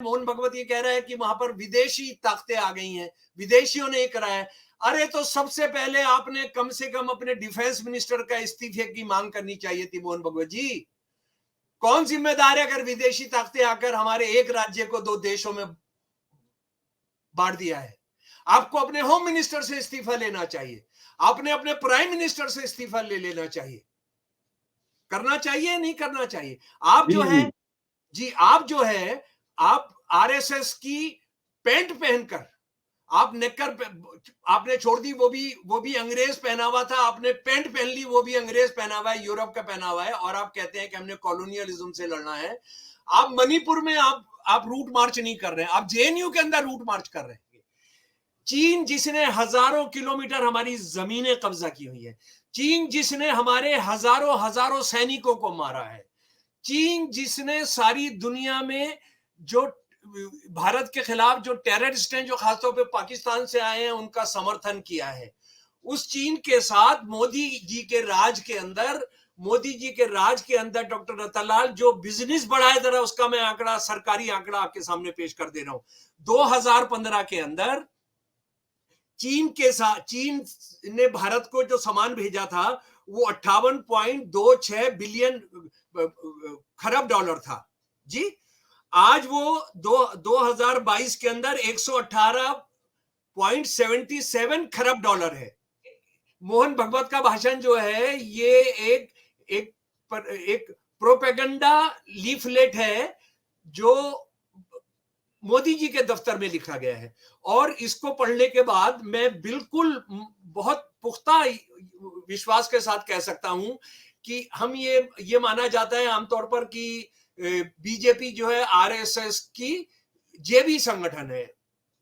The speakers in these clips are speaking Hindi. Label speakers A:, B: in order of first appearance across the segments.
A: मोहन भगवत ये कह रहा है कि वहां पर विदेशी ताकतें आ गई हैं, विदेशियों ने ये करा है। अरे तो सबसे पहले आपने कम से कम अपने डिफेंस मिनिस्टर का इस्तीफे की मांग करनी चाहिए थी मोहन भगवत जी। कौन जिम्मेदार है अगर विदेशी ताकतें आकर हमारे एक राज्य को दो देशों में बांट दिया है? आपको अपने होम मिनिस्टर से इस्तीफा लेना चाहिए, आपने अपने प्राइम मिनिस्टर से इस्तीफा ले लेना चाहिए। करना चाहिए नहीं करना चाहिए? आप जो
B: जी
A: है
B: जी
A: जी, आप जो है, आप आरएसएस की पैंट पहनकर आप नेकर आपने छोड़ दी, वो भी अंग्रेज पहना हुआ था, आपने पैंट पहन ली, वो भी अंग्रेज पहना हुआ है, यूरोप का पहना हुआ है, और आप कहते हैं कि हमने कॉलोनियलिज्म से लड़ना है। आप मणिपुर में आप रूट मार्च नहीं कर रहे हैं, आप जेएनयू के अंदर रूट मार्च कर रहे हैं। चीन जिसने हजारों किलोमीटर हमारी जमीनें कब्जा की हुई है, चीन जिसने हमारे हजारों हजारों सैनिकों को मारा है, चीन जिसने सारी दुनिया में जो भारत के खिलाफ जो टेररिस्ट हैं, जो खासतौर पे पाकिस्तान से आए हैं, उनका समर्थन किया है, उस चीन के साथ मोदी जी के राज के अंदर डॉक्टर रतनलाल जो बिजनेस बढ़ाया, जरा उसका मैं आंकड़ा, सरकारी आंकड़ा आपके सामने पेश कर दे रहा हूं। 2015 के अंदर चीन ने भारत को जो सामान भेजा था वो 58.26 बिलियन खरब डॉलर था जी। आज वो 2022 के अंदर 118.77 खरब डॉलर है। मोहन भगवत का भाषण जो है ये एक प्रोपेगेंडा लीफलेट है जो मोदी जी के दफ्तर में लिखा गया है, और इसको पढ़ने के बाद मैं बिल्कुल बहुत पुख्ता विश्वास के साथ कह सकता हूं कि हम ये माना जाता है आमतौर पर कि बीजेपी जो है आरएसएस की जेबी संगठन है,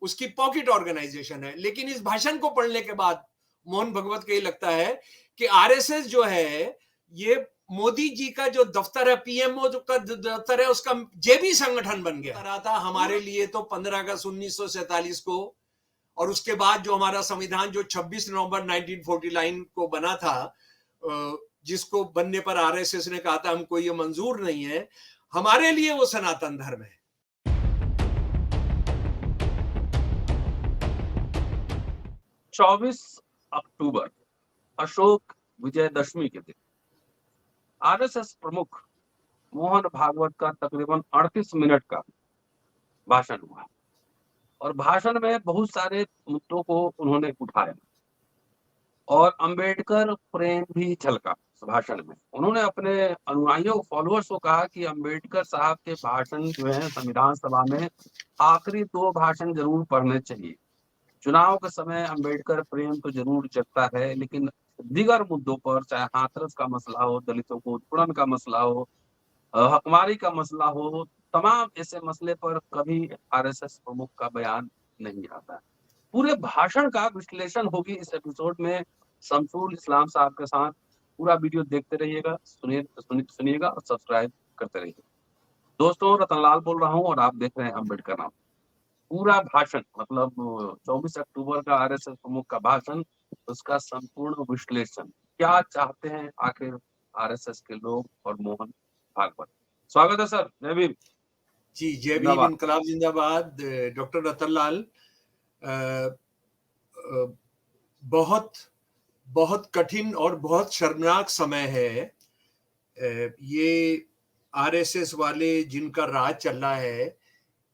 A: उसकी पॉकेट ऑर्गेनाइजेशन है, लेकिन इस भाषण को पढ़ने के बाद मोहन भगवत को ये लगता है कि आरएसएस जो है ये मोदी जी का जो दफ्तर है, पीएमओ का दफ्तर है, उसका जेबी संगठन बन गया रहा था। हमारे लिए तो 15 अगस्त 1947 को, और उसके बाद जो हमारा संविधान जो 26 नवंबर 1949 को बना था, जिसको बनने पर आरएसएस ने कहा था हमको ये मंजूर नहीं है, हमारे लिए वो सनातन धर्म है।
B: 24 अक्टूबर अशोक विजयदशमी के दिन आरएसएस प्रमुख मोहन भागवत का तकरीबन 38 मिनट का भाषण हुआ, और भाषण में बहुत सारे मुद्दों को उन्होंने उठाया और अंबेडकर प्रेम भी झलका। भाषण में उन्होंने अपने अनुयायियों, फॉलोअर्स को कहा कि अंबेडकर साहब के भाषण जो है संविधान सभा में आखिरी 2 भाषण जरूर पढ़ने चाहिए। चुनाव के समय अंबेडकर प्रेम तो जरूर जगता है, लेकिन दीगर मुद्दों पर, चाहे हाथरस का मसला हो, दलितों को उत्पीड़न का मसला हो, हकमारी का मसला हो, तमाम ऐसे मसले पर कभी आरएसएस प्रमुख का बयान नहीं आता। पूरे भाषण का विश्लेषण होगी इस एपिसोड में शमसुल इस्लाम साहब के साथ। पूरा वीडियो देखते रहिएगा, सुनिएगा और सब्सक्राइब करते रहिएगा। दोस्तों, रतनलाल बोल रहा हूँ और आप देख रहे हैं अम्बेडकर नाम। पूरा भाषण, मतलब 24 अक्टूबर का आरएसएस प्रमुख का भाषण, उसका संपूर्ण विश्लेषण, क्या चाहते हैं आखिर आरएसएस के लोग और मोहन भागवत। स्वागत है सर। जय भीम
A: जी, जय भीम, इनकलाब जिंदाबाद। डॉक्टर रतनलाल, बहुत बहुत कठिन और बहुत शर्मनाक समय है। ये आरएसएस वाले जिनका राज चल रहा है,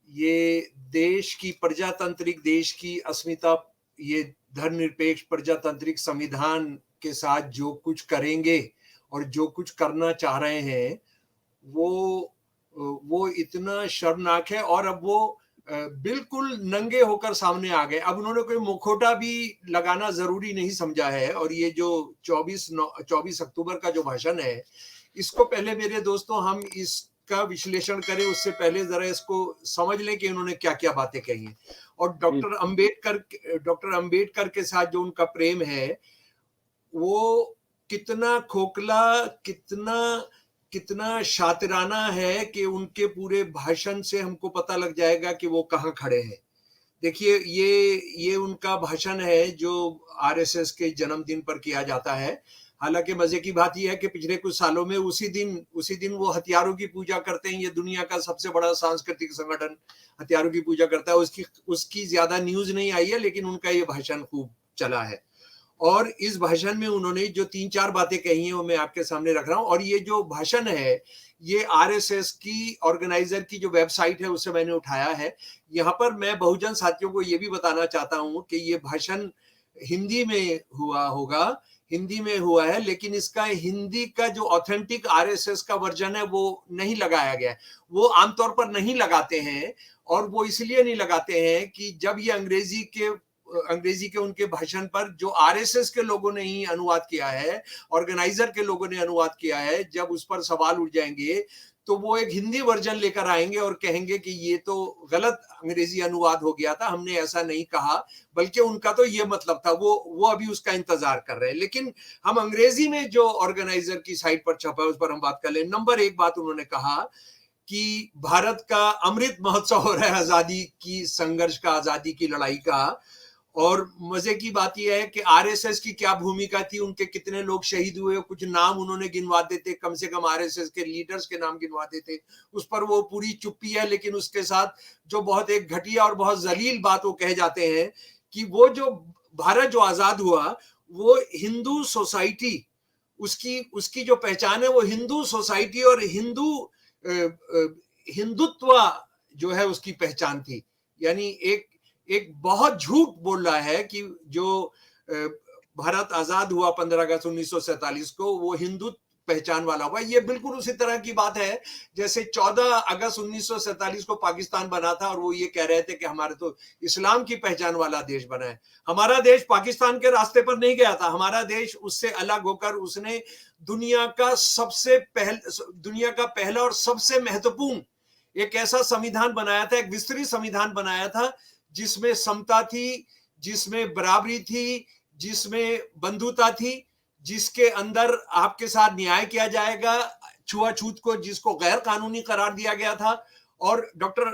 A: ये देश की, प्रजातांत्रिक देश की अस्मिता, ये धर्मनिरपेक्ष प्रजातांत्रिक संविधान के साथ जो कुछ करेंगे और जो कुछ करना चाह रहे हैं वो इतना शर्मनाक है। और अब वो बिल्कुल नंगे होकर सामने आ गए। अब उन्होंने कोई मुखौटा भी लगाना जरूरी नहीं समझा है। और ये जो 24 अक्टूबर का जो भाषण है, इसको पहले मेरे दोस्तों हम इसका विश्लेषण करें, उससे पहले जरा इसको समझ लें कि उन्होंने क्या क्या बातें कही हैं। और डॉक्टर अंबेडकर के साथ जो उनका प्रेम है वो कितना खोखला, कितना शातिराना है कि उनके पूरे भाषण से हमको पता लग जाएगा कि वो कहाँ खड़े हैं। देखिए, ये उनका भाषण है जो आरएसएस के जन्मदिन पर किया जाता है। हालांकि मजे की बात यह है कि पिछले कुछ सालों में उसी दिन वो हथियारों की पूजा करते हैं। ये दुनिया का सबसे बड़ा सांस्कृतिक संगठन हथियारों की पूजा करता है। उसकी ज्यादा न्यूज नहीं आई है, लेकिन उनका ये भाषण खूब चला है। और इस भाषण में उन्होंने जो 3-4 बातें कही हैं वो मैं आपके सामने रख रहा हूं। और ये जो भाषण है ये आरएसएस की ऑर्गेनाइजर की जो वेबसाइट है उससे मैंने उठाया है। यहाँ पर मैं बहुजन साथियों को ये भी बताना चाहता हूं कि ये भाषण हिंदी में हुआ है, लेकिन इसका हिंदी का जो ऑथेंटिक आरएसएस का वर्जन है वो नहीं लगाया गया है। वो आमतौर पर नहीं लगाते हैं, और वो इसलिए नहीं लगाते हैं कि जब ये अंग्रेजी के उनके भाषण पर जो आरएसएस के लोगों ने ही अनुवाद किया है, ऑर्गेनाइजर के लोगों ने अनुवाद किया है, जब उस पर सवाल उठ जाएंगे तो वो एक हिंदी वर्जन लेकर आएंगे और कहेंगे कि ये तो गलत अंग्रेजी अनुवाद हो गया था, हमने ऐसा नहीं कहा, बल्कि उनका तो ये मतलब था। वो अभी उसका इंतजार कर रहे हैं। लेकिन हम अंग्रेजी में जो ऑर्गेनाइजर की साइट पर छपा है उस पर हम बात कर लें। नंबर 1 बात उन्होंने कहा कि भारत का अमृत महोत्सव हो रहा है आजादी की संघर्ष का, आजादी की लड़ाई का। और मजे की बात यह है कि आरएसएस की क्या भूमिका थी, उनके कितने लोग शहीद हुए, कुछ नाम उन्होंने गिनवा देते, कम से कम आरएसएस के लीडर्स के नाम गिनवा देते। उस पर वो पूरी चुप्पी है। लेकिन उसके साथ जो बहुत एक घटिया और बहुत जलील बात वो कह जाते हैं कि वो जो भारत जो आजाद हुआ वो हिंदू सोसाइटी, उसकी जो पहचान है वो हिंदू सोसाइटी और हिंदुत्व जो है उसकी पहचान थी। यानी एक बहुत झूठ बोल रहा है कि जो भारत आजाद हुआ 15 अगस्त 1947 को वो हिंदू पहचान वाला हुआ। ये बिल्कुल उसी तरह की बात है जैसे 14 अगस्त 1947 को पाकिस्तान बना था और वो ये कह रहे थे कि हमारे तो इस्लाम की पहचान वाला देश बना है। हमारा देश पाकिस्तान के रास्ते पर नहीं गया था। हमारा देश उससे अलग होकर उसने दुनिया का पहला और सबसे महत्वपूर्ण एक ऐसा संविधान बनाया था, एक विस्तृत संविधान बनाया था जिसमें समता थी, जिसमें बराबरी थी, जिसमें बंधुता थी, जिसके अंदर आपके साथ न्याय किया जाएगा, छुआछूत को जिसको गैर कानूनी करार दिया गया था। और डॉक्टर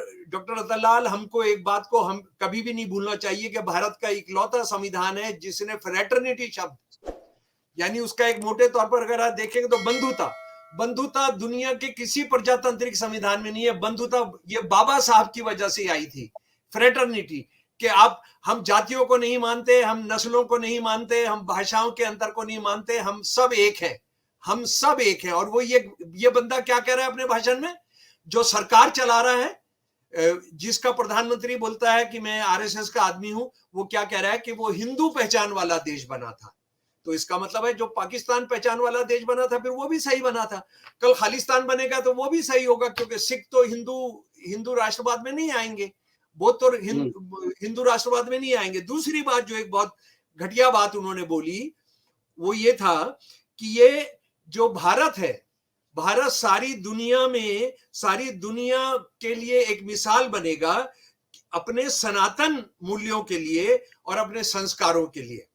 A: रतनलाल, हमको एक बात को हम कभी भी नहीं भूलना चाहिए कि भारत का इकलौता संविधान है जिसने फ्रेटर्निटी शब्द, यानी उसका एक मोटे तौर पर अगर आप देखेंगे तो बंधुता दुनिया के किसी प्रजातांत्रिक संविधान में नहीं है। बंधुता ये बाबा साहब की वजह से आई थी। फ्रेटर्निटी कि हम जातियों को नहीं मानते, हम नस्लों को नहीं मानते, हम भाषाओं के अंतर को नहीं मानते, हम सब एक हैं। और वो ये बंदा क्या कह रहा है अपने भाषण में, जो सरकार चला रहा है, जिसका प्रधानमंत्री बोलता है कि मैं आरएसएस का आदमी हूं, वो क्या कह रहा है कि वो हिंदू पहचान वाला देश बना था। तो इसका मतलब है जो पाकिस्तान पहचान वाला देश बना था फिर वो भी सही बना था। कल खालिस्तान बनेगा तो वो भी सही होगा, क्योंकि सिख तो हिंदू राष्ट्रवाद में नहीं आएंगे, वो तो हिंदू राष्ट्रवाद में नहीं आएंगे। दूसरी बात जो एक बहुत घटिया बात उन्होंने बोली वो ये था कि ये जो भारत है, भारत सारी दुनिया के लिए एक मिसाल बनेगा अपने सनातन मूल्यों के लिए और अपने संस्कारों के लिए।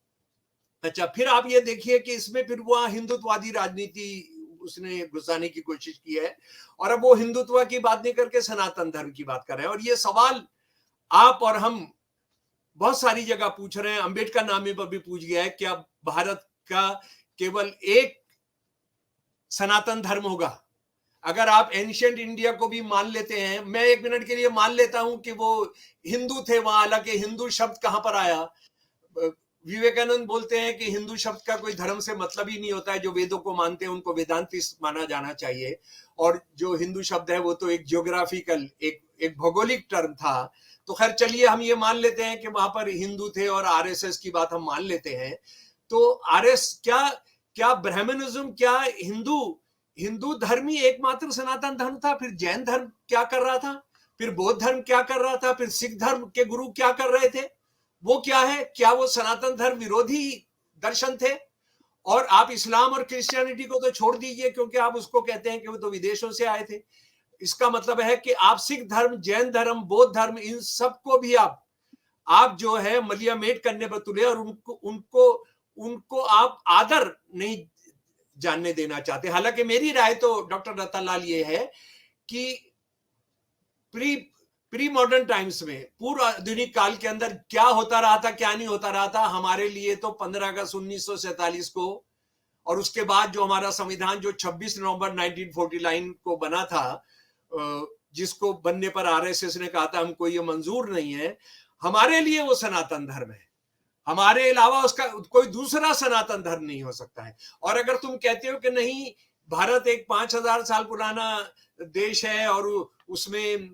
A: अच्छा, फिर आप ये देखिए कि इसमें फिर वह हिंदुत्ववादी राजनीति उसने घुसाने की कोशिश की है, और अब वो हिंदुत्व की बात नहीं करके सनातन धर्म की बात कर रहे हैं। और ये सवाल आप और हम बहुत सारी जगह पूछ रहे हैं, अंबेडकर नामे पर भी पूछ गया है, क्या भारत का केवल एक सनातन धर्म होगा? अगर आप एंशिएंट इंडिया को भी मान लेते हैं, मैं एक मिनट के लिए मान लेता हूं कि वो हिंदू थे वहां, हालांकि हिंदू शब्द कहां पर आया? विवेकानंद बोलते हैं कि हिंदू शब्द का कोई धर्म से मतलब ही नहीं होता है। जो वेदों को मानते हैं उनको वेदांतिस्ट माना जाना चाहिए, और जो हिंदू शब्द है वो तो एक जियोग्राफिकल एक भौगोलिक टर्म था। तो खैर चलिए हम ये मान लेते हैं कि वहां पर हिंदू थे, और आरएसएस की बात हम मान लेते हैं। तो आरएस क्या ब्राह्मणिज्म, क्या हिंदू धर्म ही एकमात्र सनातन धर्म था? फिर जैन धर्म क्या कर रहा था? फिर बौद्ध धर्म क्या कर रहा था? फिर सिख धर्म के गुरु क्या कर रहे थे? वो क्या है? क्या वो सनातन धर्म विरोधी दर्शन थे? और आप इस्लाम और क्रिश्चियनिटी को तो छोड़ दीजिए, क्योंकि आप उसको कहते हैं कि वो तो विदेशों से आए थे। इसका मतलब है कि आप सिख धर्म, जैन धर्म, बौद्ध धर्म, इन सबको भी आप जो है मलियामेट करने पर तुले, और उनको आप आदर नहीं जानने देना चाहते। हालांकि मेरी राय तो डॉक्टर रतनलाल ये है कि प्री मॉडर्न टाइम्स में, पूर्व आधुनिक काल के अंदर क्या होता रहा था, क्या नहीं होता रहा था, हमारे लिए तो 15 अगस्त 1947 को और उसके बाद जो हमारा संविधान जो 26 नवंबर 1949 को बना था, जिसको बनने पर आरएसएस ने कहा था हमको ये मंजूर नहीं है, हमारे लिए वो सनातन धर्म है। हमारे अलावा उसका कोई दूसरा सनातन धर्म नहीं हो सकता है। और अगर तुम कहते हो कि नहीं, भारत एक 5000 साल पुराना देश है और उसमें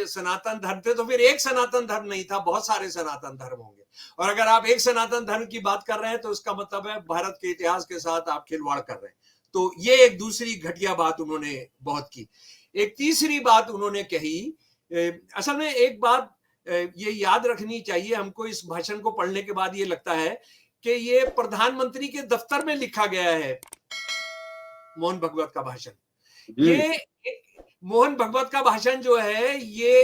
A: सनातन धर्म थे, तो फिर एक सनातन धर्म नहीं था, बहुत सारे सनातन धर्म होंगे। और अगर आप एक सनातन धर्म की बात कर रहे हैं तो इसका मतलब है भारत के इतिहास के साथ आप खिलवाड़ कर रहे हैं। तो ये एक दूसरी घटिया बात उन्होंने बहुत की। एक तीसरी बात उन्होंने कही, असल में एक बात ये याद रखनी चाहिए हमको, इस भाषण को पढ़ने के बाद ये लगता है कि ये प्रधानमंत्री के दफ्तर में लिखा गया है मोहन भागवत का भाषण। ये मोहन भागवत का भाषण जो है ये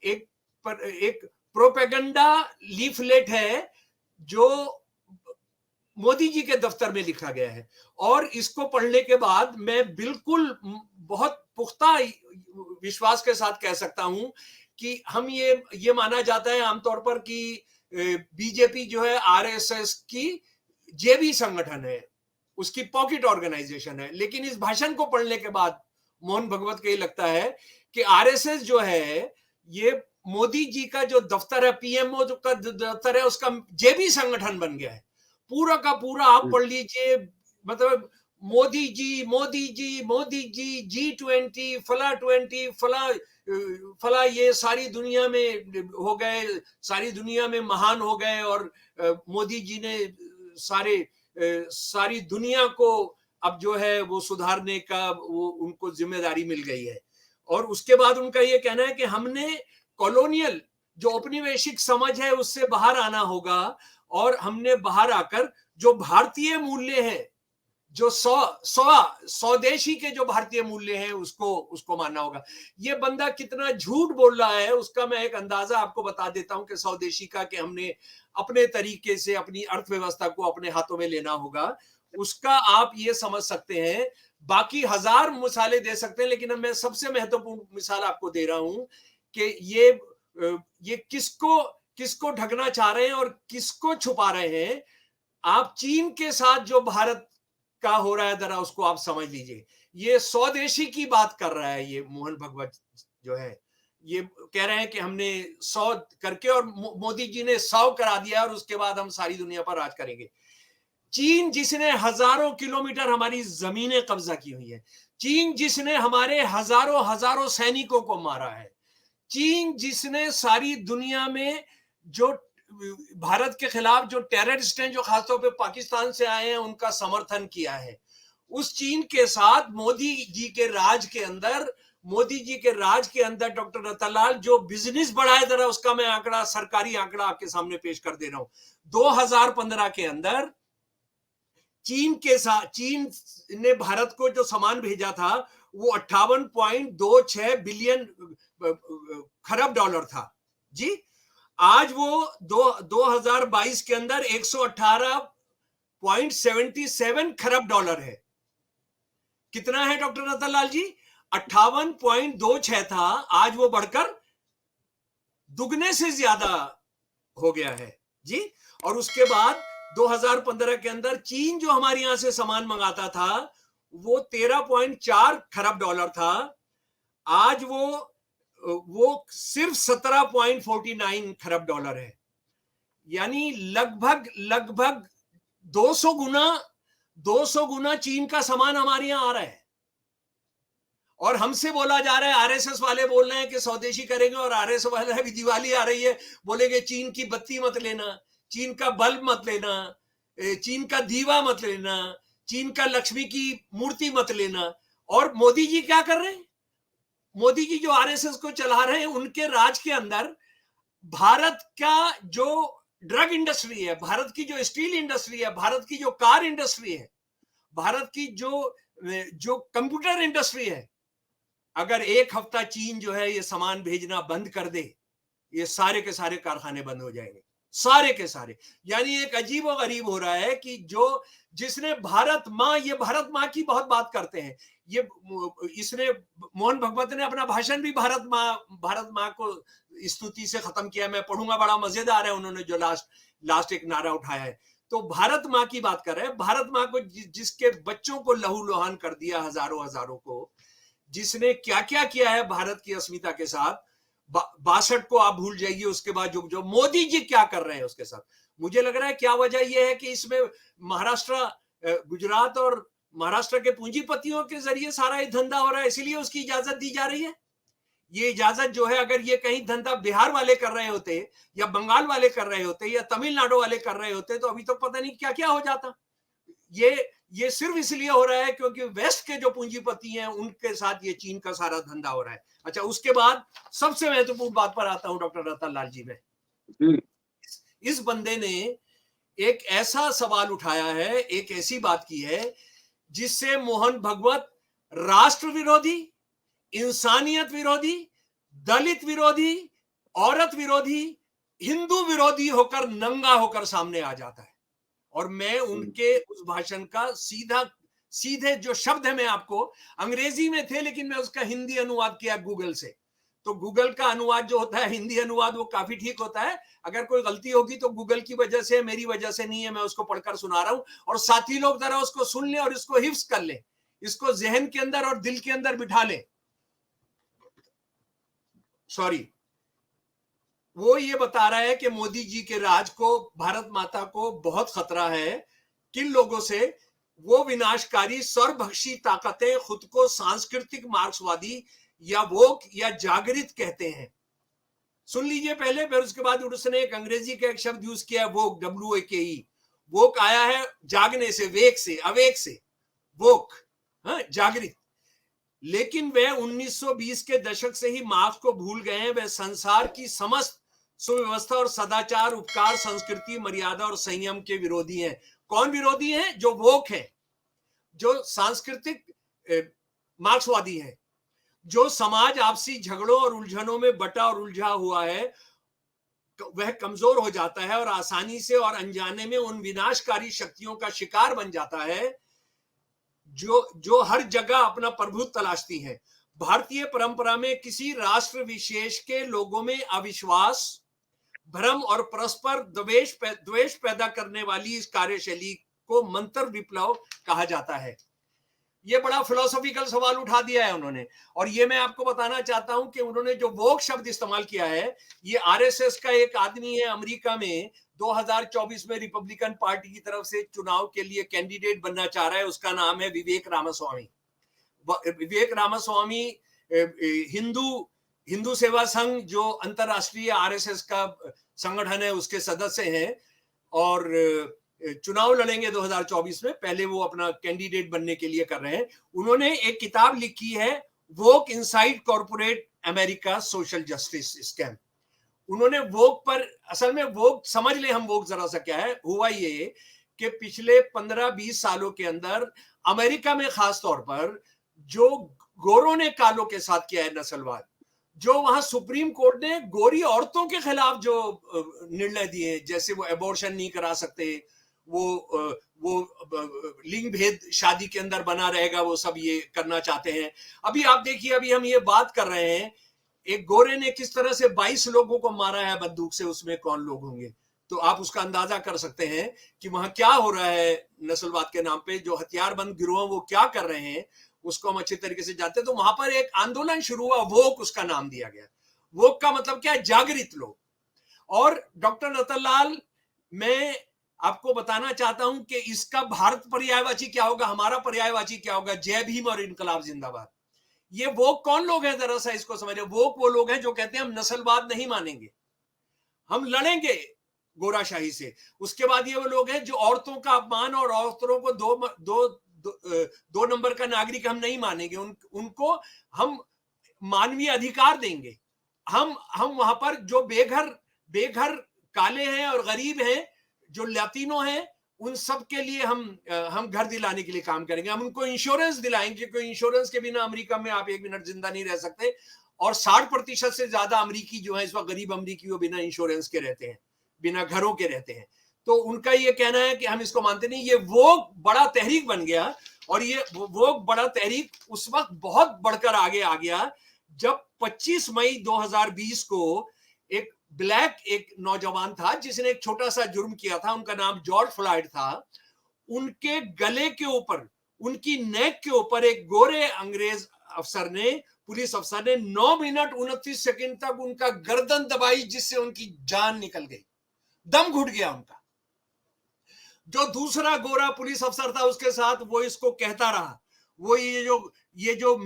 A: एक प्रोपेगेंडा लीफलेट है जो मोदी जी के दफ्तर में लिखा गया है। और इसको पढ़ने के बाद मैं बिल्कुल बहुत पुख्ता विश्वास के साथ कह सकता हूं कि हम ये माना जाता है आमतौर पर कि बीजेपी जो है आरएसएस की जेबी संगठन है, उसकी पॉकेट ऑर्गेनाइजेशन है। लेकिन इस भाषण को पढ़ने के बाद मोहन भागवत को ये लगता है कि आरएसएस जो है ये मोदी जी का जो दफ्तर है, पीएमओ का दफ्तर है, उसका जेबी संगठन बन गया है। पूरा का पूरा आप पढ़ लीजिए, मतलब मोदी जी G20 फला ये सारी दुनिया में हो गए, सारी दुनिया में महान हो गए। और मोदी जी ने सारी दुनिया को अब जो है वो सुधारने का वो उनको जिम्मेदारी मिल गई है। और उसके बाद उनका ये कहना है कि हमने कॉलोनियल जो औपनिवेशिक समझ है उससे बाहर आना होगा और हमने बाहर आकर जो भारतीय मूल्य है, जो स्वदेशी के जो भारतीय मूल्य हैं उसको मानना होगा। ये बंदा कितना झूठ बोल रहा है उसका मैं एक अंदाजा आपको बता देता हूं कि स्वदेशी का, कि हमने अपने तरीके से अपनी अर्थव्यवस्था को अपने हाथों में लेना होगा, उसका आप ये समझ सकते हैं। बाकी हजार मिसालें दे सकते हैं, लेकिन मैं सबसे महत्वपूर्ण मिसाल आपको दे रहा हूं कि ये किसको ढकना चाह रहे हैं और किसको छुपा रहे हैं। आप चीन के साथ जो भारत का हो रहा है जरा उसको आप समझ लीजिए। ये स्वदेशी की बात कर रहा है ये मोहन भागवत जो है, ये कह रहे हैं कि हमने 100 करके और मोदी जी ने 100 करा दिया और उसके बाद हम सारी दुनिया पर राज करेंगे। चीन जिसने हजारों किलोमीटर हमारी जमीनें कब्जा की हुई है, चीन जिसने हमारे हजारों सैनिकों को मारा है, चीन जिसने सारी दुनिया में जो भारत के खिलाफ जो टेररिस्ट हैं जो खासतौर पे पाकिस्तान से आए हैं उनका समर्थन किया है, उस चीन के साथ मोदी जी के राज के अंदर डॉक्टर रतनलाल जो बिजनेस बढ़ा है, जरा उसका मैं सरकारी आंकड़ा आपके सामने पेश कर दे रहा हूं। 2015 के अंदर चीन ने भारत को जो सामान भेजा था वो 58.26 बिलियन खरब डॉलर था जी। आज वो 2022 के अंदर 118.77 खरब डॉलर है। कितना है डॉक्टर रतनलाल जी? 58.26 था, आज वो बढ़कर दुगने से ज्यादा हो गया है जी। और उसके बाद 2015 के अंदर चीन जो हमारे यहां से सामान मंगाता था वो 13.4 खरब डॉलर था, आज वो सिर्फ 17.49 खरब डॉलर है। यानी लगभग 200 गुना चीन का सामान हमारे यहां आ रहा है। और हमसे बोला जा रहा है, आरएसएस वाले बोल रहे हैं कि स्वदेशी करेंगे, और आरएसएस वाले भी दिवाली आ रही है बोलेंगे चीन की बत्ती मत लेना, चीन का बल्ब मत लेना, चीन का दीवा मत लेना, चीन का लक्ष्मी की मूर्ति मत लेना। और मोदी जी क्या कर रहे हैं? मोदी जी जो आरएसएस को चला रहे हैं, उनके राज के अंदर भारत का जो ड्रग इंडस्ट्री है, भारत की जो स्टील इंडस्ट्री है, भारत की जो कार इंडस्ट्री है, भारत की जो कंप्यूटर इंडस्ट्री है, अगर एक हफ्ता चीन जो है ये सामान भेजना बंद कर दे, ये सारे के सारे कारखाने बंद हो जाएंगे, सारे के सारे। यानी एक अजीब और गरीब हो रहा है कि जिसने भारत माँ की बहुत बात करते हैं, इसने मोहन भागवत ने अपना भाषण भी भारत माँ को स्तुति से खत्म किया। मैं पढ़ूंगा, बड़ा मजेदार है, उन्होंने जो लास्ट एक नारा उठाया है। तो भारत माँ की बात कर रहे हैं, भारत माँ को जिसके बच्चों को लहूलुहान कर दिया हजारों हजारों को, जिसने क्या क्या किया है भारत की अस्मिता के साथ। 62 को आप भूल जाइए, उसके बाद जो जो मोदी जी क्या कर रहे हैं उसके साथ। मुझे लग रहा है क्या वजह यह है कि इसमें महाराष्ट्र, गुजरात और महाराष्ट्र के पूंजीपतियों के जरिए सारा ये धंधा हो रहा है, इसीलिए उसकी इजाजत दी जा रही है। ये इजाजत जो है, अगर ये कहीं धंधा बिहार वाले कर रहे होते या बंगाल वाले कर रहे होते या तमिलनाडु वाले कर रहे होते तो अभी तो पता नहीं क्या क्या हो जाता। ये सिर्फ इसलिए हो रहा है क्योंकि वेस्ट के जो पूंजीपति हैं उनके साथ ये चीन का सारा धंधा हो रहा है। अच्छा, उसके बाद सबसे महत्वपूर्ण बात पर आता हूं डॉक्टर रतन लाल जी में। इस बंदे ने एक ऐसा सवाल उठाया है, एक ऐसी बात की है जिससे मोहन भागवत राष्ट्र विरोधी, इंसानियत विरोधी, दलित विरोधी, औरत विरोधी, हिंदू विरोधी होकर नंगा होकर सामने आ जाता है। और मैं उनके उस भाषण का सीधे जो शब्द है, मैं आपको, अंग्रेजी में थे लेकिन मैं उसका हिंदी अनुवाद किया गूगल से। तो गूगल का अनुवाद जो होता है, हिंदी अनुवाद, वो काफी ठीक होता है। अगर कोई गलती होगी तो गूगल की वजह से, मेरी वजह से नहीं है। मैं उसको पढ़कर सुना रहा हूं और साथी लोग जरा उसको सुन लें और इसको हिफ्ज कर लें, इसको जहन के अंदर और दिल के अंदर बिठा लें। सॉरी, वो ये बता रहा है कि मोदी जी के राज को, भारत माता को बहुत खतरा है। किन लोगों से? वो विनाशकारी सर्वभक्षी ताकतें खुद को सांस्कृतिक मार्क्सवादी या वोक या जागृत कहते हैं। सुन लीजिए पहले, फिर उसके बाद उसने एक अंग्रेजी का एक शब्द यूज किया है, वोक, WAKE। वोक आया है जागने से, वेक से, अवेक से, वोक, जागृत। लेकिन वे 1920 के दशक से ही मार्क्स को भूल गए हैं। वे संसार की समस्त सुव्यवस्था और सदाचार, उपकार, संस्कृति, मर्यादा और संयम के विरोधी हैं। कौन विरोधी हैं? जो वोक है, जो सांस्कृतिक मार्क्सवादी है, जो समाज आपसी झगड़ों और उलझनों में बटा और उलझा हुआ है, वह कमजोर हो जाता है और आसानी से और अनजाने में उन विनाशकारी शक्तियों का शिकार बन जाता है जो हर जगह अपना प्रभुत्व तलाशती है। भारतीय परंपरा में किसी राष्ट्र विशेष के लोगों में अविश्वास, भ्रम और परस्पर द्वेष पैदा करने वाली इस कार्यशैली को मंत्र विप्लव कहा जाता है। ये बड़ा फिलोसॉफिकल सवाल उठा दिया है उन्होंने। और ये मैं आपको बताना चाहता हूं कि उन्होंने जो वोक शब्द इस्तेमाल किया है, ये RSS का एक आदमी है अमेरिका में, 2024 में रिपब्लिकन पार्टी की तरफ से चुनाव के लिए कैंडिडेट बनना चाह रहा है। उसका नाम है विवेक रामास्वामी। विवेक रामास्वामी हिंदू सेवा संघ, जो अंतरराष्ट्रीय RSS का संगठन है, उसके सदस्य हैं और चुनाव लड़ेंगे 2024 में। पहले वो अपना कैंडिडेट बनने के लिए कर रहे हैं। उन्होंने एक किताब लिखी है, woke inside corporate America social justice scam. उन्होंने वोक पर, असल में वोक समझ ले हम वोक जरा सा क्या है। हुआ ये कि पिछले 15-20 सालों के अंदर अमेरिका में खास तौर पर जो गोरों ने कालों के साथ किया है नस्लवाद, जो वहां सुप्रीम कोर्ट ने गोरी औरतों के खिलाफ जो निर्णय दिए, जैसे वो एबॉर्शन नहीं करा सकते, वो लिंग भेद शादी के अंदर बना रहेगा, वो सब ये करना चाहते हैं। अभी आप देखिए, अभी हम ये बात कर रहे हैं, एक गोरे ने किस तरह से 22 लोगों को मारा है बंदूक से, उसमें कौन लोग होंगे? तो आप उसका अंदाजा कर सकते हैं कि वहां क्या हो रहा है नस्लवाद के नाम पे। जो हथियारबंद गिरोह वो क्या कर रहे हैं उसको हम अच्छे तरीके से जानते हैं। तो वहां पर एक आंदोलन शुरू हुआ, वोक उसका नाम दिया गया। वोक का मतलब क्या है? जागृत लोग। और डॉक्टर रतनलाल, मैं आपको बताना चाहता हूं कि इसका भारत पर्यायवाची क्या होगा, हमारा पर्यायवाची क्या होगा? जय भीम और इनकलाब जिंदाबाद। ये वोक कौन लोग हैं, जरा सा इसको समझिए। वोक वो लोग हैं जो कहते हैं हम नस्लवाद नहीं मानेंगे, हम लड़ेंगे गोराशाही से। उसके बाद ये वो लोग हैं जो औरतों का अपमान और औरतों को दो नंबर का नागरिक हम नहीं मानेंगे, उनको हम मानवीय अधिकार देंगे। हम वहां पर जो बेघर काले हैं और गरीब हैं, जो लैटिनो हैं, उन सब के लिए हम घर दिलाने के लिए काम करेंगे। हम उनको इंश्योरेंस दिलाएंगे, क्योंकि इंश्योरेंस के बिना अमेरिका में आप 1 मिनट जिंदा नहीं रह सकते। और 60% से ज्यादा अमेरिकी जो है इस वक्त, गरीब अमेरिकी, वो बिना इंश्योरेंस के रहते हैं, बिना घरों के रहते हैं। तो उनका ये कहना है कि हम इसको मानते नहीं। ये वो बड़ा तहरीक बन गया, और ये वो बड़ा तहरीक उस वक्त बहुत बढ़कर आगे आ गया जब 25 मई 2020 को एक ब्लैक एक नौजवान था जिसने एक छोटा सा जुर्म किया था, उनका नाम जॉर्ज फ्लॉयड था। उनके गले के ऊपर, उनकी नेक के ऊपर एक गोरे अंग्रेज अफसर ने, पुलिस अफसर ने 9 मिनट 29 सेकंड तक उनका गर्दन दबाई, जिससे उनकी जान निकल गई, दम घुट गया उनका। जो दूसरा गोरा पुलिस अफसर था उसके साथ, वो इसको कहता रहा, वो ये जो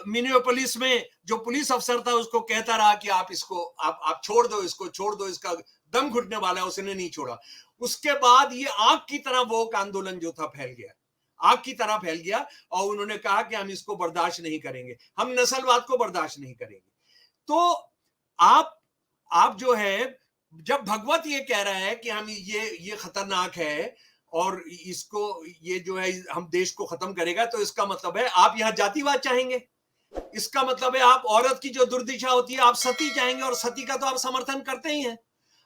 A: मिनियोपोलिस में जो पुलिस अफसर था उसको कहता रहा कि आप इसको आप छोड़ दो, इसको छोड़ दो, इसका दम घुटने वाला है। उसने नहीं छोड़ा। उसके बाद ये आग की तरह वोक आंदोलन जो था फैल गया, आग की तरह फैल गया, और उन्होंने कहा कि हम इसको बर्दाश्त नहीं करेंगे, हम नस्लवाद को बर्दाश्त नहीं करेंगे। तो आप जो है, जब भगवत ये कह रहा है कि हम ये खतरनाक है और इसको, ये जो है हम देश को खत्म करेगा, तो इसका मतलब है आप यहां जातिवाद चाहेंगे, इसका मतलब है आप औरत की जो दुर्दशा होती है आप सती चाहेंगे, और सती का तो आप समर्थन करते ही हैं।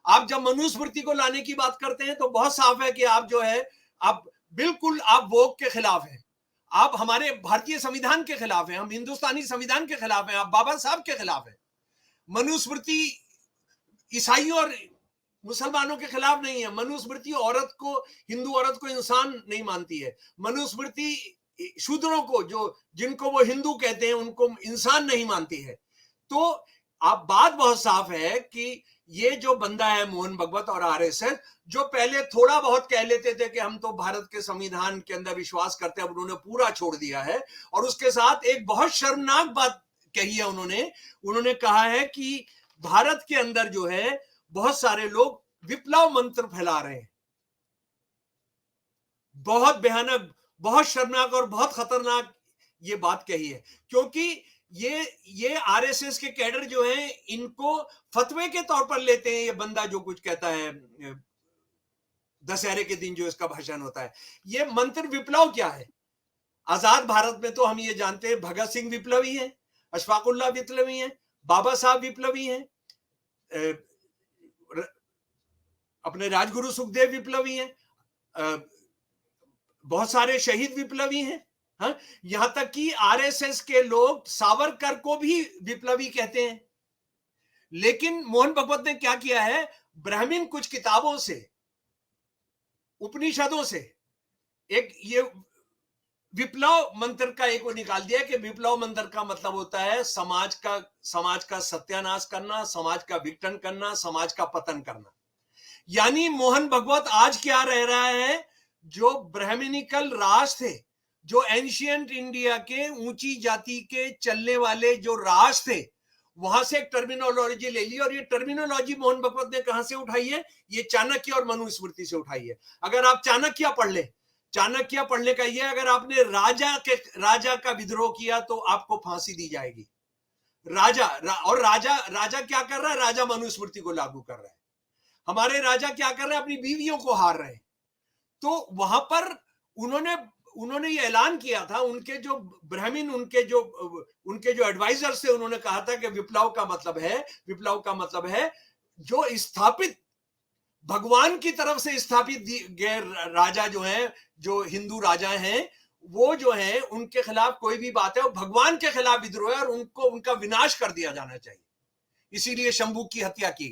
A: आप जब मनुस्मृति को लाने की बात करते हैं तो बहुत साफ है कि आप जो है, आप बिल्कुल आप वोक के खिलाफ हैं, आप हमारे भारतीय संविधान के खिलाफ हैं, हम हिंदुस्तानी संविधान के खिलाफ हैं, आप बाबा साहब के खिलाफ हैं। मनुस्मृति ईसाइयों और मुसलमानों के खिलाफ नहीं है। मनुस्मृति औरत को, हिंदू औरत को इंसान नहीं मानती है। मनुस्मृति शूद्रों को, जो जिनको वो हिंदू कहते हैं, उनको इंसान नहीं मानती है। तो आप बात बहुत साफ है कि ये जो बंदा है मोहन भगवत और आरएसएस, जो पहले थोड़ा बहुत कह लेते थे कि हम तो भारत के संविधान के अंदर विश्वास करते हैं, अब उन्होंने पूरा छोड़ दिया है। और उसके साथ एक बहुत शर्मनाक बात कही है उन्होंने कहा है कि भारत के अंदर जो है बहुत सारे लोग विप्लव मंत्र फैला रहे हैं। बहुत भयानक, बहुत शर्मनाक और बहुत खतरनाक ये बात कही है, क्योंकि ये आरएसएस के कैडर जो हैं, इनको फतवे के तौर पर लेते हैं। ये बंदा जो कुछ कहता है दशहरे के दिन जो इसका भाषण होता है, ये मंत्र विप्लव क्या है? आजाद भारत में तो हम ये जानते हैं, भगत सिंह विप्लवी हैं, अशफाकुल्लाह विप्लवी हैं, बाबा साहब विप्लवी हैं, अपने राजगुरु सुखदेव विप्लवी हैं, बहुत सारे शहीद विप्लवी हैं। हाँ, यहां तक कि आरएसएस के लोग सावरकर को भी विप्लवी कहते हैं। लेकिन मोहन भगवत ने क्या किया है, ब्राह्मण कुछ किताबों से, उपनिषदों से एक ये विप्लव मंत्र का एक वो निकाल दिया कि विप्लव मंत्र का मतलब होता है समाज का सत्यानाश करना, समाज का विघटन करना, समाज का पतन करना। यानी मोहन भगवत आज क्या रह रहा है, जो ब्राह्मणिकल राज थे, जो एंशियंट इंडिया के ऊंची जाति के चलने वाले जो राज थे, वहां से एक टर्मिनोलॉजी ले ली। और ये टर्मिनोलॉजी मोहन भगवत ने कहां से उठाई है? ये चाणक्य और मनुस्मृति से उठाई है। अगर आप चाणक्य पढ़ ले, चाणक्य पढ़ने का ये, अगर आपने राजा का विद्रोह किया तो आपको फांसी दी जाएगी। राजा क्या कर रहा है? राजा मनुस्मृति को लागू कर रहा है। हमारे राजा क्या कर रहे हैं? अपनी बीवियों को हार रहे हैं। तो वहां पर उन्होंने ये ऐलान किया था, उनके जो ब्राह्मण, उनके जो एडवाइजर्स थे, उन्होंने कहा था कि विप्लव का मतलब है जो स्थापित, भगवान की तरफ से स्थापित गए राजा जो हैं, जो हिंदू राजा हैं, वो जो है उनके खिलाफ कोई भी बात है वो भगवान के खिलाफ विद्रोह है और उनका विनाश कर दिया जाना चाहिए। इसीलिए शंभू की हत्या की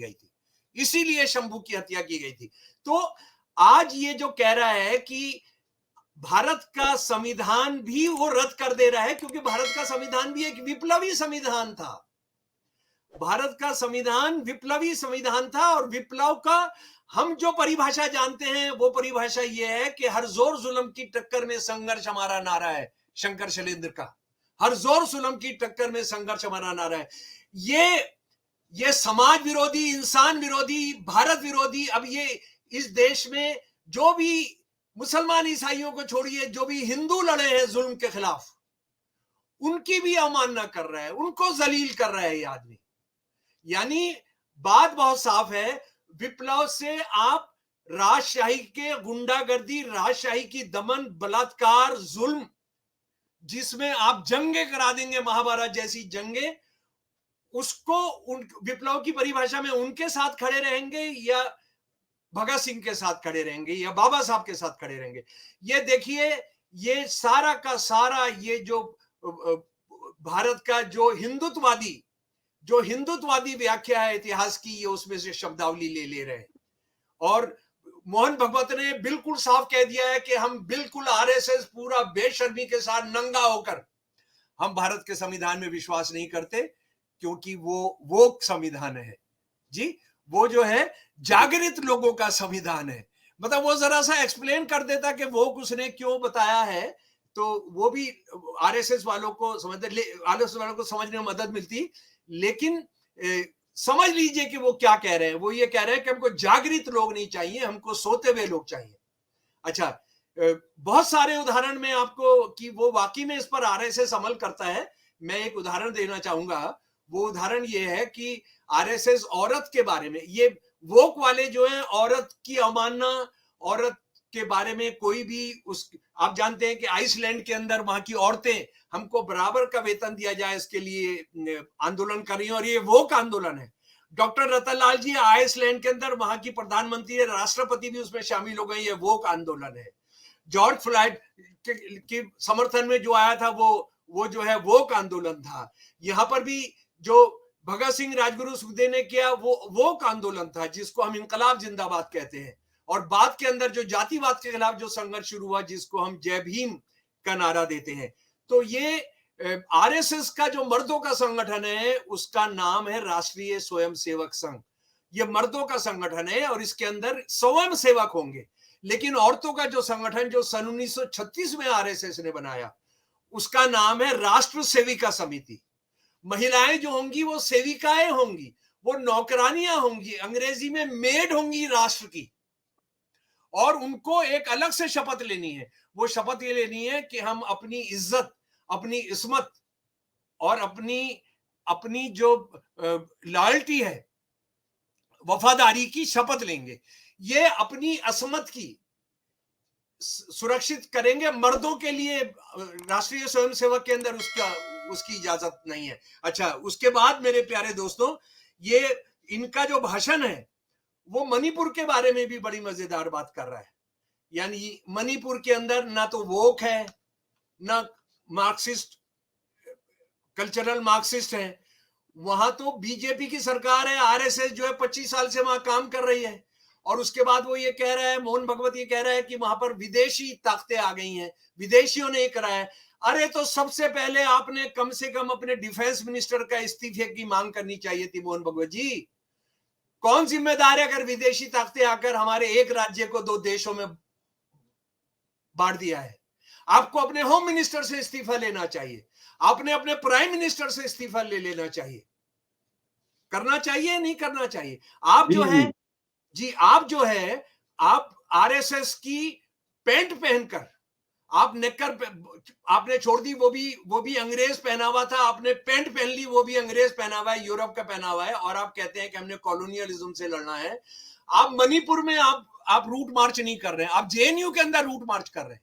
A: गई थी। तो आज ये जो कह रहा है कि भारत का संविधान भी वो रद्द कर दे रहा है, क्योंकि भारत का संविधान भी एक विप्लवी संविधान था। भारत का संविधान विप्लवी संविधान था, और विप्लव का हम जो परिभाषा जानते हैं वो परिभाषा ये है कि हर जोर जुल्म की टक्कर में संघर्ष हमारा नारा है, शंकर शैलेंद्र का। हर जोर जुल्म की टक्कर में संघर्ष हमारा नारा है। ये समाज विरोधी, इंसान विरोधी, भारत विरोधी, अब ये इस देश में जो भी मुसलमान ईसाइयों को छोड़िए, जो भी हिंदू लड़े हैं जुल्म के खिलाफ, उनकी भी अवमानना कर रहा है, उनको जलील कर रहा है ये आदमी। यानी बात बहुत साफ है, विप्लव से आप राजशाही के गुंडागर्दी, राजशाही की दमन, बलात्कार, जुल्म, जिसमें आप जंगे करा देंगे, महाभारत जैसी जंगे, उसको विप्लव की परिभाषा में उनके साथ खड़े रहेंगे या भगत सिंह के साथ खड़े रहेंगे या बाबा साहब के साथ खड़े रहेंगे। ये देखिए, ये सारा का सारा ये जो भारत का जो हिंदुत्ववादी जो हिंदुत्ववादी व्याख्या है इतिहास की, ये उसमें से शब्दावली ले रहे हैं। और मोहन भगवत ने बिल्कुल साफ कह दिया है कि हम बिल्कुल आरएसएस पूरा बेशर्मी के साथ नंगा होकर हम भारत के संविधान में विश्वास नहीं करते, क्योंकि वो संविधान है जी, वो जो है जागृत लोगों का संविधान है। मतलब वो जरा सा एक्सप्लेन कर देता कि वो उसने क्यों बताया है, तो वो भी आरएसएस वालों को आरएसएस वालों को समझने में मदद मिलती। लेकिन समझ लीजिए कि वो क्या कह रहे हैं। वो ये कह रहे हैं कि हमको जागृत लोग नहीं चाहिए, हमको सोते हुए लोग चाहिए। अच्छा, बहुत सारे उदाहरण में आपको कि वो वाकई में इस पर आरएसएस अमल करता है, मैं एक उदाहरण देना चाहूंगा। वो उदाहरण ये है कि आरएसएस औरत के बारे में, ये वोक वाले जो हैं, औरत की अवमानना, औरत के बारे में कोई भी आप जानते हैं कि आइसलैंड के अंदर वहां की औरतें हमको बराबर का वेतन दिया जाए इसके लिए आंदोलन कर रही है, और ये वोक आंदोलन है। डॉक्टर रतनलाल जी आइसलैंड के अंदर वहां की प्रधानमंत्री, राष्ट्रपति भी उसमें शामिल हो गए, ये वोक आंदोलन है। जॉर्ज फ्लॉयड के समर्थन में जो आया था वो जो है वोक आंदोलन था। यहां पर भी जो भगत सिंह राजगुरु सुखदेव ने किया वो वोक आंदोलन था, जिसको हम इनकलाब जिंदाबाद कहते हैं। और बाद के अंदर जो जातिवाद के खिलाफ जो संघर्ष शुरू हुआ, जिसको हम जय भीम का नारा देते हैं। तो ये आरएसएस का जो मर्दों का संगठन है, उसका नाम है राष्ट्रीय स्वयंसेवक संघ। ये मर्दों का संगठन है और इसके अंदर स्वयं सेवक होंगे। लेकिन औरतों का जो संगठन जो सन 1936 में आरएसएस ने बनाया, उसका नाम है राष्ट्र सेविका समिति। महिलाएं जो होंगी वो सेविकाएं होंगी, वो नौकरानियां होंगी, अंग्रेजी में मेड होंगी राष्ट्र की। और उनको एक अलग से शपथ लेनी है। वो शपथ ये लेनी है कि हम अपनी इज्जत, अपनी इस्मत और अपनी जो लॉयल्टी है, वफादारी की शपथ लेंगे। ये अपनी असमत की सुरक्षित करेंगे। मर्दों के लिए राष्ट्रीय स्वयंसेवक के अंदर उसकी इजाजत नहीं है। अच्छा, उसके बाद मेरे प्यारे दोस्तों, ये इनका जो भाषण है वो मणिपुर के बारे में भी बड़ी मजेदार बात कर रहा है। यानी मणिपुर के अंदर ना तो वोक है, ना मार्क्सिस्ट, कल्चरल मार्क्सिस्ट है। वहां तो बीजेपी की सरकार है, आरएसएस जो है 25 साल से वहां काम कर रही है। और उसके बाद वो ये कह रहा है, मोहन भगवत ये कह रहा है कि वहां पर विदेशी ताकतें आ गई हैं, विदेशियों ने ये करा है। अरे तो सबसे पहले आपने कम से कम अपने डिफेंस मिनिस्टर का इस्तीफे की मांग करनी चाहिए थी मोहन भगवत जी। कौन जिम्मेदार है अगर विदेशी ताकतें आकर हमारे एक राज्य को 2 देशों में बांट दिया है? आपको अपने होम मिनिस्टर से इस्तीफा लेना चाहिए, आपने अपने प्राइम मिनिस्टर से इस्तीफा ले लेना चाहिए। करना चाहिए, नहीं करना चाहिए? आप जो है जी, आप जो है, आप आरएसएस की पैंट पहनकर, आप नेकर आपने छोड़ दी, वो भी अंग्रेज पहना हुआ था, आपने पैंट पहन ली, वो भी अंग्रेज पहना हुआ है, यूरोप का पहना हुआ है, और आप कहते हैं कि हमने कॉलोनियलिज्म से लड़ना है। आप मणिपुर में आप रूट मार्च नहीं कर रहे हैं, आप जेएनयू के अंदर रूट मार्च कर रहे हैं।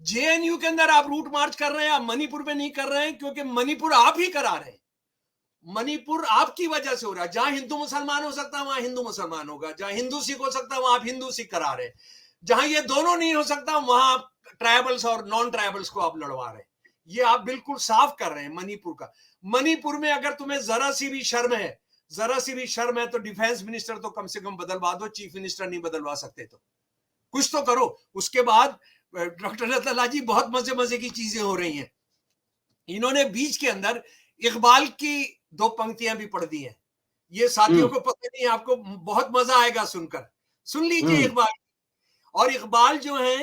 A: जेएनयू के अंदर आप रूट मार्च कर रहे हैं, आप मणिपुर में नहीं कर रहे हैं, क्योंकि मणिपुर आप ही करा रहे हैं। मणिपुर आपकी वजह से हो रहा है। जहां हिंदू मुसलमान हो सकता है वहां हिंदू मुसलमान होगा, जहां हिंदू सिख हो सकता है वहां आप हिंदू सिख करा रहे हैं, जहां ये दोनों नहीं हो सकता वहां आप ट्राइबल्स और नॉन ट्राइबल्स को आप लड़वा रहे हैं। ये आप बिल्कुल साफ कर रहे हैं मणिपुर का। मणिपुर में अगर तुम्हें जरा सी भी शर्म है तो डिफेंस मिनिस्टर तो कम से कम बदलवा दो, चीफ मिनिस्टर नहीं बदलवा सकते तो कुछ तो करो। उसके बाद डॉक्टर रतनलाल जी, बहुत मजे की चीजें हो रही हैं। इन्होंने बीच के अंदर इकबाल की 2 पंक्तियां भी पढ़ दी हैं। ये साथियों को पता नहीं, आपको बहुत मजा आएगा सुनकर। सुन लीजिए इकबाल। और इकबाल जो है,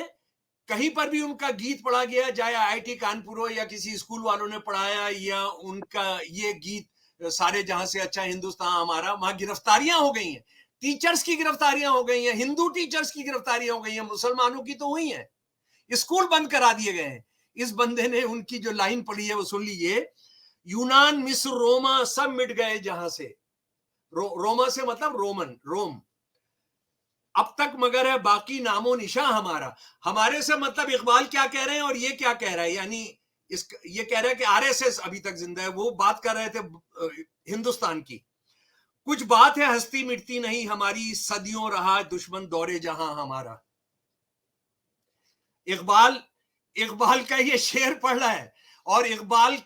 A: कहीं पर भी उनका गीत पढ़ा गया, चाहे आईआईटी कानपुर हो या किसी स्कूल वालों ने पढ़ाया, या उनका ये गीत सारे जहां से अच्छा हिंदुस्तान हमारा, वहां गिरफ्तारियां हो गई हैं, टीचर्स की गिरफ्तारियां हो गई हैं, हिंदू टीचर्स की गिरफ्तारियां हो गई हैं, मुसलमानों की तो हुई हैं, स्कूल बंद करा दिए गए हैं। इस बंदे ने उनकी जो लाइन पढ़ी है वो सुन लीजिए। यूनान, मिस्र, रोमा सब मिट गए जहां से। रोमा से मतलब रोम। अब तक मगर है बाकी नामो निशा हमारा। हमारे से मतलब इकबाल क्या कह रहे हैं और ये क्या कह रहा है, यानी ये कह रहा है कि आरएसएस अभी तक जिंदा है। वो बात कर रहे थे हिंदुस्तान की। कुछ बात है हस्ती मिटती नहीं हमारी, सदियों रहा दुश्मन दौरे जहां हमारा। इकबाल का ये शेर पढ़ रहा है, और इकबाल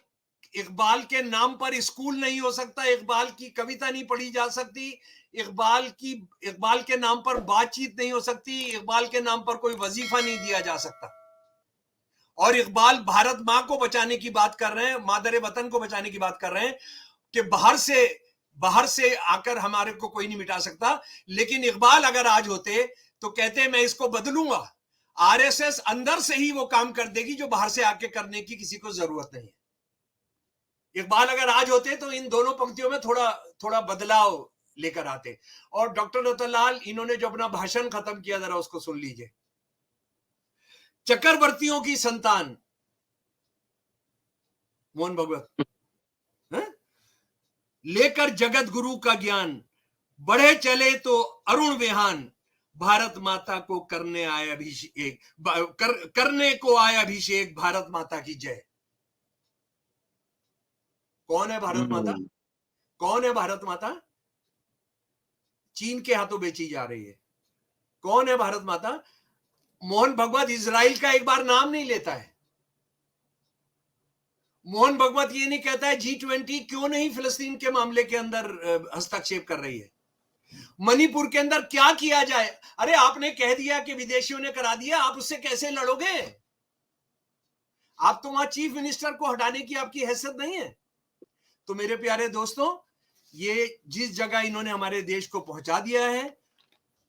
A: इकबाल के नाम पर स्कूल नहीं हो सकता, इकबाल की कविता नहीं पढ़ी जा सकती, इकबाल के नाम पर बातचीत नहीं हो सकती, इकबाल के नाम पर कोई वजीफा नहीं दिया जा सकता। और इकबाल भारत मां को बचाने की बात कर रहे हैं, मादरे वतन को बचाने की बात कर रहे हैं कि बाहर से आकर हमारे को कोई नहीं मिटा सकता। लेकिन इकबाल अगर आज होते तो कहते मैं इसको बदलूंगा, आरएसएस अंदर से ही वो काम कर देगी जो बाहर से आके करने की किसी को जरूरत नहीं है। इकबाल अगर आज होते तो इन दोनों पंक्तियों में थोड़ा बदलाव लेकर आते। और डॉक्टर रतनलाल, इन्होंने जो अपना भाषण खत्म किया, जरा उसको सुन लीजिए। चक्रवर्तियों की संतान मोहन भगवत, लेकर जगत गुरु का ज्ञान, बढ़े चले तो अरुण विहान, भारत माता को करने आया अभिषेक, करने को आया अभिषेक, भारत माता की जय। कौन है भारत माता? कौन है भारत माता? चीन के हाथों बेची जा रही है। कौन है भारत माता? मोहन भगवत इजराइल का एक बार नाम नहीं लेता है। मोहन भगवत ये नहीं कहता है G20 क्यों नहीं फिलिस्तीन के मामले के अंदर हस्तक्षेप कर रही है, मणिपुर के अंदर क्या किया जाए। अरे आपने कह दिया कि विदेशियों ने करा दिया, आप उससे कैसे लड़ोगे? आप तो वहां चीफ मिनिस्टर को हटाने की आपकी हैसियत नहीं है। तो मेरे प्यारे दोस्तों, ये जिस जगह इन्होंने हमारे देश को पहुंचा दिया है।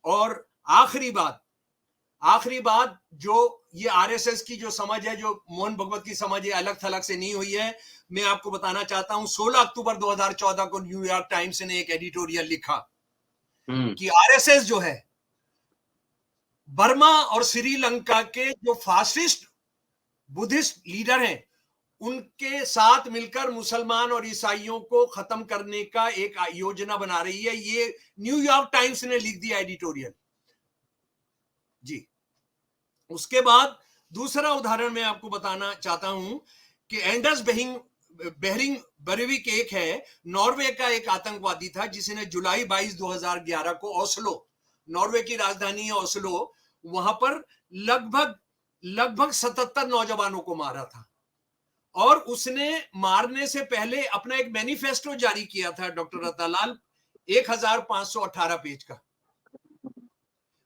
A: और आखिरी बात जो ये आरएसएस की जो समझ है, जो मोहन भगवत की समझ है, अलग थलग से नहीं हुई है। मैं आपको बताना चाहता हूं, 16 अक्टूबर 2014 को न्यूयॉर्क टाइम्स ने एक एडिटोरियल लिखा कि आरएसएस जो है, बर्मा और श्रीलंका के जो फासिस्ट बुद्धिस्ट लीडर हैं, उनके साथ मिलकर मुसलमान और ईसाइयों को खत्म करने का एक योजना बना रही है। ये न्यूयॉर्क टाइम्स ने लिख दिया एडिटोरियल जी। उसके बाद दूसरा उदाहरण मैं आपको बताना चाहता हूं कि एंडर्स बेहरिंग बरेविक एक है, नॉर्वे का एक आतंकवादी था जिसने जुलाई 22, 2011 को ओस्लो, नॉर्वे की राजधानी है ओस्लो, वहां पर लगभग 77 नौजवानों को मारा था। और उसने मारने से पहले अपना एक मैनिफेस्टो जारी किया था डॉक्टर रतनलाल, 1518 पेज का।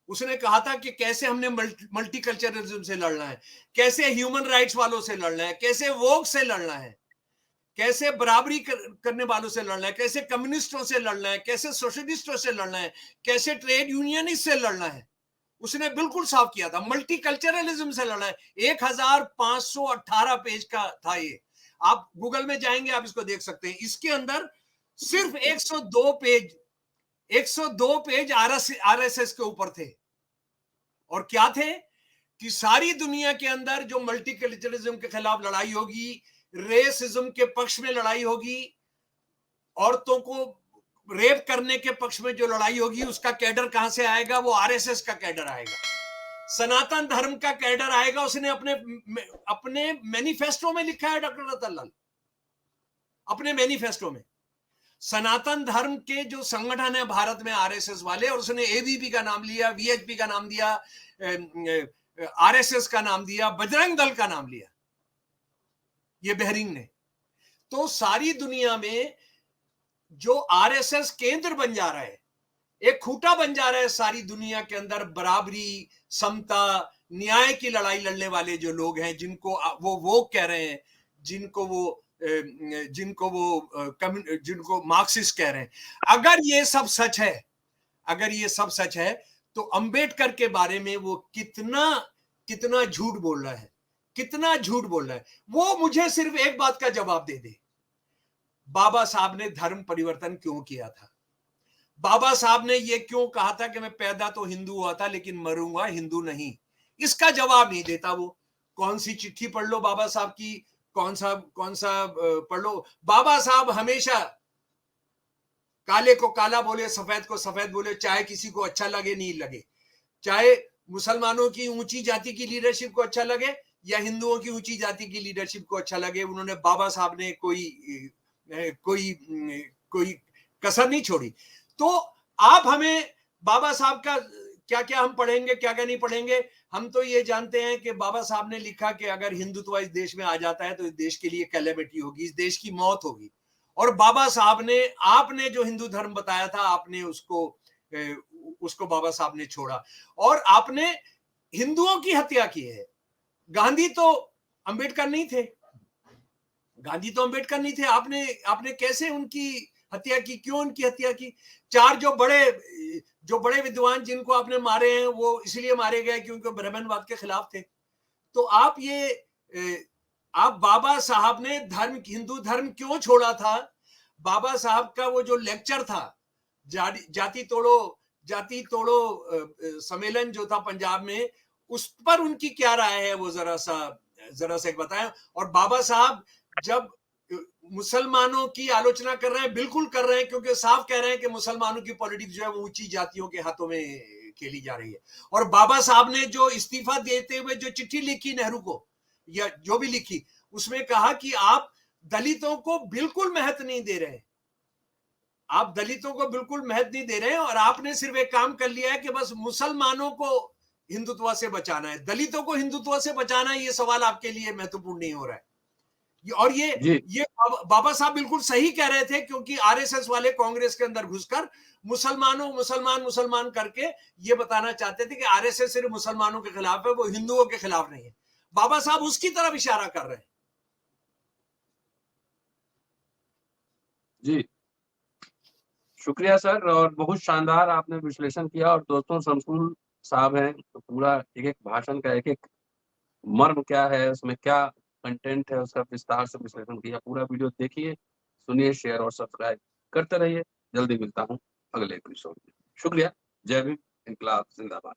A: उसने कहा था कि कैसे हमने मल्टीकल्चरलिज्म से लड़ना है, कैसे ह्यूमन राइट्स वालों से लड़ना है, कैसे वोक से लड़ना है, कैसे बराबरी करने वालों से लड़ना है, कैसे कम्युनिस्टों से लड़ना है, कैसे सोशलिस्टों से लड़ना है, कैसे ट्रेड यूनियनिस्ट से लड़ना है। उसने बिल्कुल साफ किया था, मल्टीकल्चरलिज्म से लड़ना है। 1518 पेज का था ये। आप गूगल में जाएंगे, आप इसको देख सकते हैं। इसके अंदर सिर्फ 102 पेज आरएसएस के ऊपर थे। और क्या थे कि सारी दुनिया के अंदर जो मल्टीकल्चरलिज्म के खिलाफ लड़ाई होगी, रेसिज्म के पक्ष में लड़ाई होगी, औरतों को रेप करने के पक्ष में जो लड़ाई होगी, उसका कैडर कहां से आएगा? वो आरएसएस का कैडर आएगा, सनातन धर्म का कैडर आएगा। उसने अपने मैनिफेस्टो में लिखा है डॉक्टर रतनलाल, अपने मैनिफेस्टो में सनातन धर्म के जो संगठन है भारत में आरएसएस वाले, और उसने एबीपी का नाम लिया, वीएचपी का नाम दिया, आरएसएस का नाम दिया, बजरंग दल का नाम लिया, ये बेहरिंग ने। तो सारी दुनिया में जो आरएसएस केंद्र बन जा रहा है, एक खूंटा बन जा रहा है सारी दुनिया के अंदर, बराबरी, समता, न्याय की लड़ाई लड़ने वाले जो लोग हैं, जिनको वो कह रहे हैं, जिनको मार्क्सिस्ट कह रहे हैं। अगर ये सब सच है, तो अंबेडकर के बारे में वो कितना झूठ बोल रहा है, कितना झूठ बोल रहा है। वो मुझे सिर्फ एक बात का जवाब दे दे, बाबा साहब ने धर्म परिवर्तन क्यों किया था? बाबा साहब ने ये क्यों कहा था कि मैं पैदा तो हिंदू हुआ था लेकिन मरूंगा हिंदू नहीं? इसका जवाब नहीं देता वो। कौन सी चिट्ठी पढ़ लो बाबा साहब की, कौन सा पढ़ लो। बाबा साहब हमेशा काले को काला बोले, सफेद को सफेद बोले, चाहे किसी को अच्छा लगे नहीं लगे, चाहे मुसलमानों की ऊंची जाति की लीडरशिप को अच्छा लगे या हिंदुओं की ऊंची जाति की लीडरशिप को अच्छा लगे। उन्होंने, बाबा साहब ने कोई कसर नहीं छोड़ी। तो आप हमें बाबा साहब का क्या क्या हम पढ़ेंगे, क्या क्या नहीं पढ़ेंगे। हम तो ये जानते हैं कि बाबा साहब ने लिखा कि अगर हिंदुत्व इस देश में आ जाता है तो इस देश के लिए कैलेमिटी होगी, इस देश की मौत होगी। और बाबा साहब ने, आपने जो हिंदू धर्म बताया था, आपने उसको बाबा साहब ने छोड़ा और आपने हिंदुओं की हत्या की है। गांधी तो अंबेडकर नहीं थे, गांधी तो अंबेडकर नहीं थे। आपने कैसे उनकी हत्या की, क्यों उनकी हत्या की? चार जो बड़े विद्वान जिनको आपने मारे हैं वो इसलिए मारे गए क्योंकि ब्राह्मणवाद के खिलाफ थे। तो आप बाबा साहब ने हिंदू धर्म क्यों छोड़ा था? बाबा साहब का वो जो लेक्चर था, जाति तोड़ो सम्मेलन जो था पंजाब में, उस पर उनकी क्या राय है वो जरा सा एक बताएं। और बाबा साहब जब मुसलमानों की आलोचना कर रहे हैं, बिल्कुल कर रहे हैं, क्योंकि साफ कह रहे हैं कि मुसलमानों की पॉलिटिक्स जो है वो ऊंची जातियों के हाथों में खेली जा रही है। और बाबा साहब ने जो इस्तीफा देते हुए जो चिट्ठी लिखी नेहरू को, या जो भी लिखी, उसमें कहा कि आप दलितों को बिल्कुल महत्व नहीं दे रहे, आप दलितों को बिल्कुल महत्व नहीं दे रहे हैं, और आपने सिर्फ एक काम कर लिया है कि बस मुसलमानों को हिंदुत्व से बचाना है, दलितों को हिंदुत्व से बचाना है। ये सवाल आपके लिए महत्वपूर्ण नहीं हो रहा है। और ये बाबा साहब बिल्कुल सही कह रहे थे, क्योंकि आरएसएस वाले कांग्रेस के अंदर घुसकर मुसलमान करके ये बताना चाहते थे कि आरएसएस सिर्फ मुसलमानों के खिलाफ है, वो हिंदुओं के खिलाफ नहीं है। बाबा साहब उसकी तरफ इशारा कर रहे हैं।
B: जी, शुक्रिया सर, और बहुत शानदार आपने विश्लेषण किया। और दोस्तों, शमशुल साहब हैं तो पूरा एक एक भाषण का एक एक मर्म क्या है, उसमें क्या कंटेंट है, उसका विस्तार से विश्लेषण किया। पूरा वीडियो देखिए, सुनिए, शेयर और सब्सक्राइब करते रहिए। जल्दी मिलता हूँ अगले एपिसोड में। शुक्रिया। जय भीम, इनकलाब जिंदाबाद।